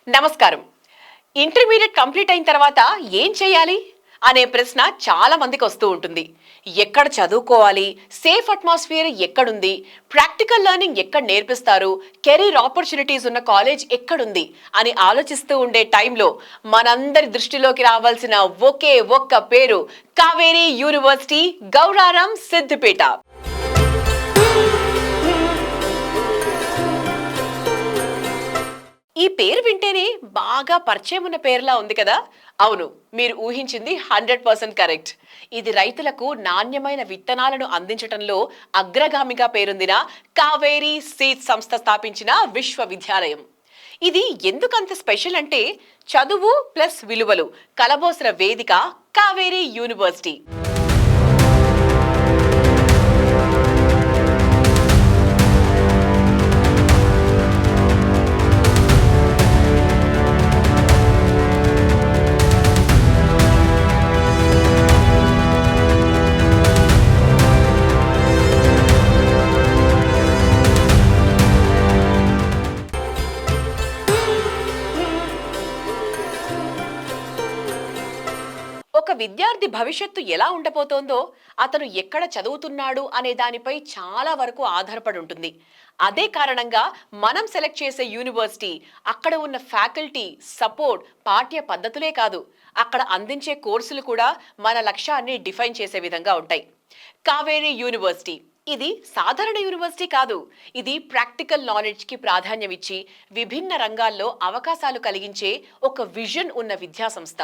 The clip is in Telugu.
నమస్కారం. ఇంటర్మీడియట్ కంప్లీట్ అయిన తర్వాత ఏం చేయాలి అనే ప్రశ్న చాలా మందికి వస్తూ ఉంటుంది. ఎక్కడ చదువుకోవాలి, సేఫ్ అట్మాస్ఫియర్ ఎక్కడుంది, ప్రాక్టికల్ లెర్నింగ్ ఎక్కడ నేర్పిస్తారు, కెరీర్ ఆపర్చునిటీస్ ఉన్న కాలేజ్ ఎక్కడుంది అని ఆలోచిస్తూ ఉండే టైంలో మనందరి దృష్టిలోకి రావాల్సిన ఒకే ఒక్క పేరు కావేరీ యూనివర్సిటీ, గౌరారం, సిద్దిపేట. ఈ పేరు వింటేనే బాగా పరిచయం ఉన్న పేరులా ఉంది కదా. అవును, మీరు ఊహించింది 100% కరెక్ట్. ఇది రైతులకు నాణ్యమైన విత్తనాలను అందించటంలో అగ్రగామిగా పేరొందిన కావేరీ సీడ్స్ సంస్థ స్థాపించిన విశ్వవిద్యాలయం. ఇది ఎందుకంత స్పెషల్ అంటే చదువు ప్లస్ విలువలు కలబోసిన వేదిక కావేరీ యూనివర్సిటీ. ఒక విద్యార్థి భవిష్యత్తు ఎలా ఉండబోతోందో అతను ఎక్కడ చదువుతున్నాడు అనే దానిపై చాలా వరకు ఆధారపడి ఉంటుంది. అదే కారణంగా మనం సెలెక్ట్ చేసే యూనివర్సిటీ, అక్కడ ఉన్న ఫ్యాకల్టీ, సపోర్ట్, పాఠ్య పద్ధతులే కాదు, అక్కడ అందించే కోర్సులు కూడా మన లక్ష్యాన్ని డిఫైన్ చేసే విధంగా ఉంటాయి. కావేరీ యూనివర్సిటీ ఇది సాధారణ యూనివర్సిటీ కాదు. ఇది ప్రాక్టికల్ నాలెడ్జ్ కి ప్రాధాన్యం ఇచ్చి విభిన్న రంగాల్లో అవకాశాలు కలిగించే ఒక విజన్ ఉన్న విద్యా సంస్థ.